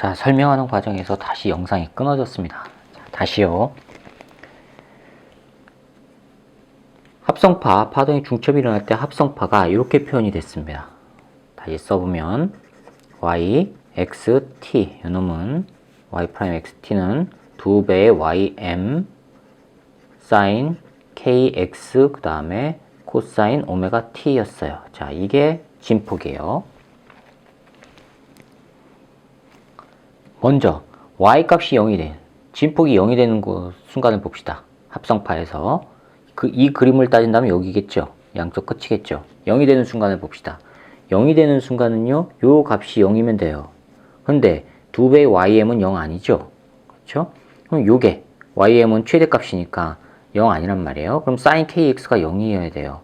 자, 설명하는 과정에서 다시 영상이 끊어졌습니다. 자, 다시요. 합성파, 파동의 중첩이 일어날 때 합성파가 이렇게 표현이 됐습니다. 다시 써보면 y, x, t 이놈은 y'xt는 2배의 ym sin kx 그 다음에 코사인 오메가 t였어요. 자, 이게 진폭이에요. 먼저 y 값이 0이 된 진폭이 0이 되는 순간을 봅시다. 합성파에서 이 그림을 따진다면 여기겠죠. 양쪽 끝이겠죠. 0이 되는 순간을 봅시다. 0이 되는 순간은요, 요 값이 0이면 돼요. 근데 2배의 ym은 0 아니죠. 그렇죠? 그럼 요게 ym은 최대값이니까 0 아니란 말이에요. 그럼 sin kx가 0이어야 돼요.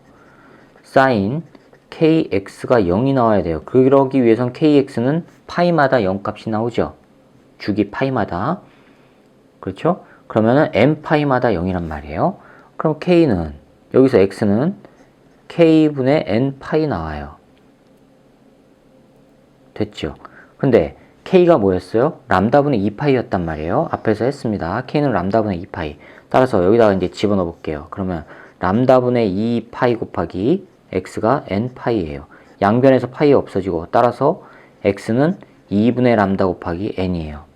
sin kx가 0이 나와야 돼요. 그러기 위해선 kx는 파이마다 0 값이 나오죠. 주기 파이마다. 그렇죠? 그러면은 n 파이마다 0이란 말이에요. 그럼 k는 여기서 x는 k분의 n 파이 나와요. 됐죠? 근데 k가 뭐였어요? 람다분의 2파이였단 말이에요. 앞에서 했습니다. k는 람다분의 2파이. 따라서 여기다가 이제 집어넣어 볼게요. 그러면 람다분의 2파이 곱하기 x가 n파이예요. 양변에서 파이 없어지고 따라서 x는 2분의 람다 곱하기 n이에요.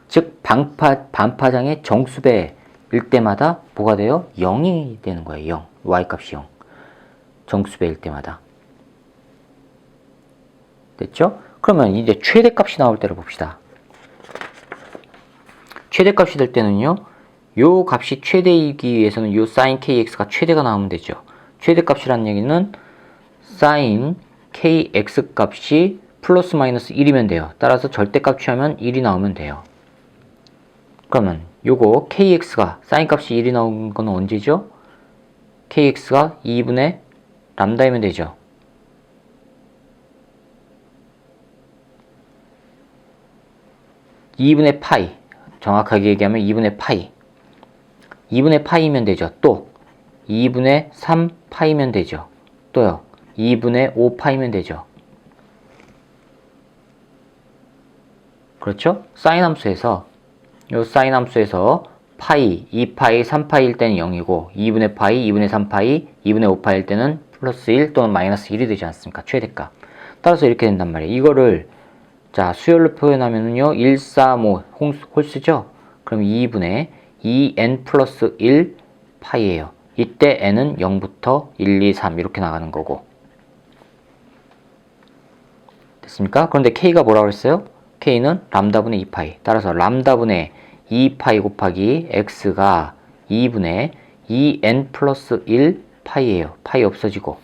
즉 반파장의 정수배일 때마다 뭐가 돼요? 0이 되는 거예요. 0. y값이 0. 정수배일 때마다. 됐죠? 그러면 이제 최대값이 나올 때를 봅시다. 최대값이 될 때는요, 요 값이 최대이기 위해서는 요 sin kx가 최대가 나오면 되죠. 최대값이라는 얘기는 sin kx 값이 플러스 마이너스 1이면 돼요. 따라서 절대값 취하면 1이 나오면 돼요. 그러면 요거 kx가 sin 값이 1이 나온 건 언제죠? kx가 2분의 람다이면 되죠. (2분의 파이) 정확하게 얘기하면 2분의 파이 2분의 파이면 되죠. 또 2분의 3파이면 되죠. 또요 2분의 5파이면 되죠. 그렇죠? 사인 함수에서 요 사인 함수에서 파이, 2파이, 3파이일 때는 0이고 2분의 파이, 2분의 3파이, 2분의 5파이일 때는 플러스 1 또는 마이너스 1이 되지 않습니까? 최대값. 따라서 이렇게 된단 말이에요. 이거를 자 수열로 표현하면은요 1, 4, 5 홀수죠? 그럼 2분의 2n 플러스 1 파이예요. 이때 n은 0부터 1, 2, 3 이렇게 나가는 거고. 됐습니까? 그런데 k가 뭐라고 했어요? k는 람다분의 2파이. 따라서 람다분의 2파이 곱하기 x가 2분의 2n 플러스 1 파이예요. 파이 없어지고.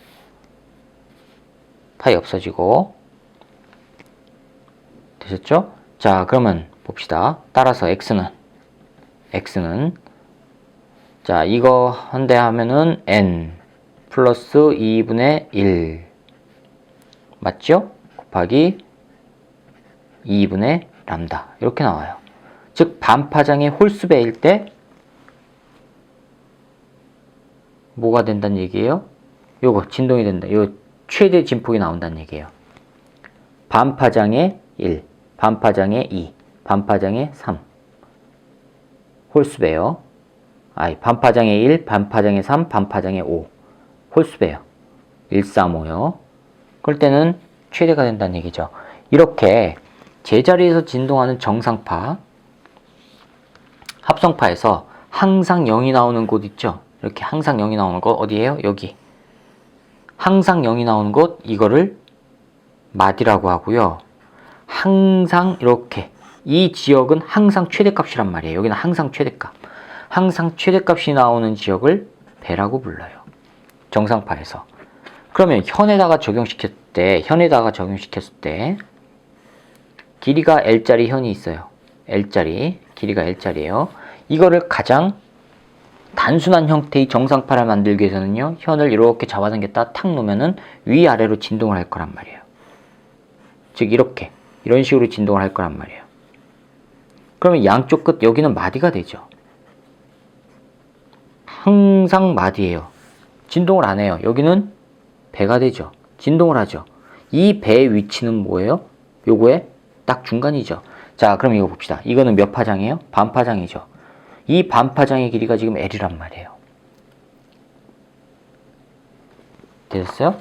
되셨죠? 자, 그러면 봅시다. 따라서 x는 자, 이거 한대 하면은 n 플러스 2분의 1 맞죠? 곱하기 2분의 람다 이렇게 나와요. 즉 반파장의 홀수배일 때 뭐가 된다는 얘기예요? 요거 진동이 된다. 요 최대 진폭이 나온다는 얘기예요. 반파장의 1, 반파장의 2, 반파장의 3 홀수배요. 반파장의 1, 반파장의 3, 반파장의 5 홀수배요. 1, 3, 5요. 그럴 때는 최대가 된다는 얘기죠. 이렇게 제자리에서 진동하는 정상파, 합성파에서 항상 0이 나오는 곳 있죠? 이렇게 항상 0이 나오는 곳 어디예요? 여기. 항상 0이 나오는 곳 이거를 마디라고 하고요. 항상 이렇게 이 지역은 항상 최대값이란 말이에요. 여기는 항상 최대값. 항상 최대값이 나오는 지역을 배라고 불러요. 정상파에서. 그러면 현에다가 적용시켰을 때 길이가 L자리 현이 있어요. L자리, 길이가 L자리예요. 이거를 가장 단순한 형태의 정상파를 만들기 위해서는요. 현을 이렇게 잡아당겼다 탁 놓으면은 위아래로 진동을 할 거란 말이에요. 즉 이렇게 이런 식으로 진동을 할 거란 말이에요. 그러면 양쪽 끝 여기는 마디가 되죠. 항상 마디예요. 진동을 안 해요. 여기는 배가 되죠. 진동을 하죠. 이 배의 위치는 뭐예요? 요거의 딱 중간이죠. 자, 그럼 이거 봅시다. 이거는 몇 파장이에요? 반파장이죠. 이 반파장의 길이가 지금 L이란 말이에요. 됐어요?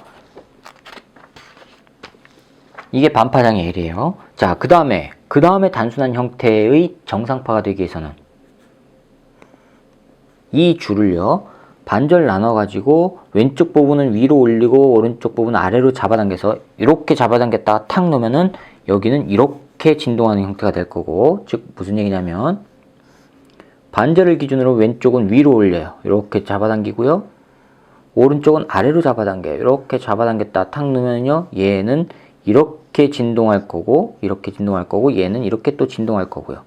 이게 반파장의 L이에요. 자, 그 다음에 단순한 형태의 정상파가 되기 위해서는 이 줄을요, 반절 나눠가지고 왼쪽 부분은 위로 올리고 오른쪽 부분은 아래로 잡아당겨서 이렇게 잡아당겼다가 탁 놓으면은 여기는 이렇게 진동하는 형태가 될 거고, 즉 무슨 얘기냐면 반절을 기준으로 왼쪽은 위로 올려요. 이렇게 잡아당기고요. 오른쪽은 아래로 잡아당겨요. 이렇게 잡아당겼다 탁 놓으면요, 얘는 이렇게 진동할 거고, 이렇게 진동할 거고, 얘는 이렇게 또 진동할 거고요.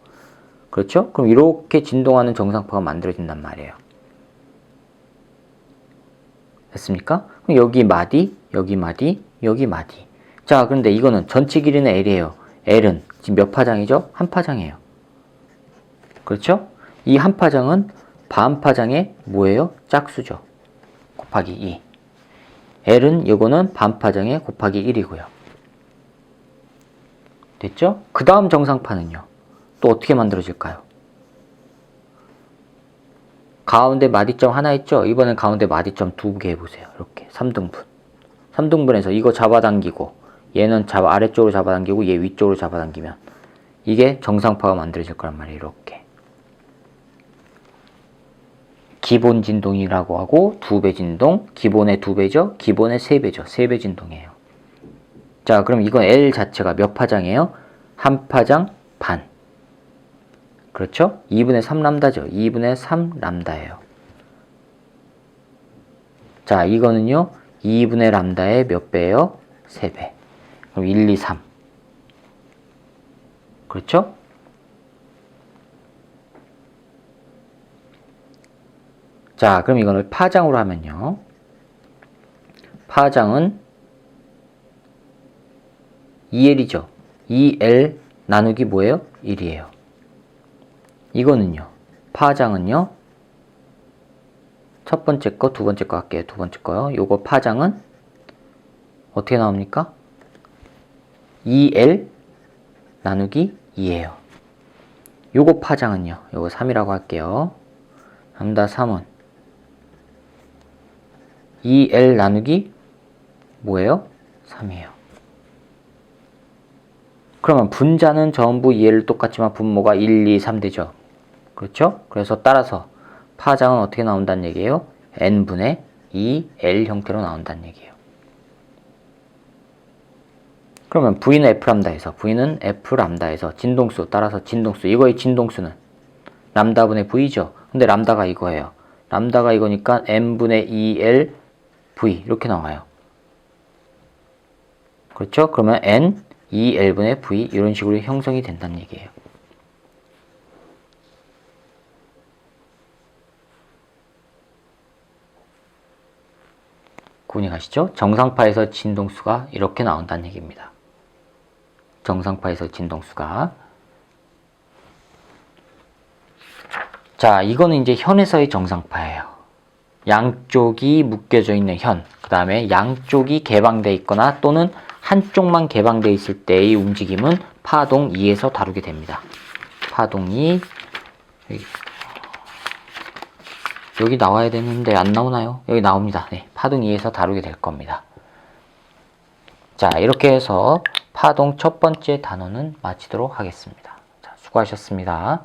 그렇죠? 그럼 이렇게 진동하는 정상파가 만들어진단 말이에요. 됐습니까? 그럼 여기 마디, 여기 마디, 여기 마디. 자, 그런데 이거는 전체 길이는 L이에요. L은 지금 몇 파장이죠? 한 파장이에요. 그렇죠? 이 한 파장은 반파장의 뭐예요? 짝수죠. 곱하기 2. L은 이거는 반파장의 곱하기 1이고요. 됐죠? 그 다음 정상파는요, 또 어떻게 만들어질까요? 가운데 마디점 하나 있죠? 이번엔 가운데 마디점 2개 해보세요. 이렇게 3등분. 3등분해서 이거 잡아당기고, 얘는 아래쪽으로 잡아당기고, 얘 위쪽으로 잡아당기면 이게 정상파가 만들어질 거란 말이에요. 이렇게. 기본 진동이라고 하고, 2배 진동, 기본의 2배죠? 기본의 3배죠. 3배 진동이에요. 자, 그럼 이건 L 자체가 몇 파장이에요? 한 파장 반. 그렇죠? 2분의 3람다죠. 2분의 3람다예요. 자, 이거는요, 2분의 람다의 몇 배예요? 3배. 그럼 1, 2, 3. 그렇죠? 자, 그럼 이거를 파장으로 하면요, 파장은 2L이죠. 2L 나누기 뭐예요? 1이에요. 이거는요, 파장은요, 첫 번째 거, 두 번째 거 할게요. 두 번째 거요. 요거 파장은 어떻게 나옵니까? 2L 나누기 2예요. 요거 파장은요, 요거 3이라고 할게요. 람다 3은 2L 나누기 뭐예요? 3이에요. 그러면 분자는 전부 2L 똑같지만 분모가 1, 2, 3 되죠. 그렇죠? 그래서 따라서 파장은 어떻게 나온다는 얘기예요? n분의 2L 형태로 나온다는 얘기예요. 그러면 V는 F람다에서, V는 F람다에서 진동수, 따라서 진동수, 이거의 진동수는 람다분의 V죠. 근데 람다가 이거예요. 람다가 이거니까 n분의 2L V 이렇게 나와요. 그렇죠? 그러면 n 2L분의 V 이런 식으로 형성이 된다는 얘기예요. 구분이 가시죠? 정상파에서 진동수가 이렇게 나온다는 얘기입니다. 정상파에서 진동수가. 자, 이거는 이제 현에서의 정상파예요. 양쪽이 묶여져 있는 현, 그 다음에 양쪽이 개방되어 있거나 또는 한쪽만 개방되어 있을 때의 움직임은 파동 2에서 다루게 됩니다. 파동 2, 여기 나와야 되는데 안 나오나요? 여기 나옵니다. 네, 파동 2에서 다루게 될 겁니다. 자, 이렇게 해서 파동 첫 번째 단원은 마치도록 하겠습니다. 자, 수고하셨습니다.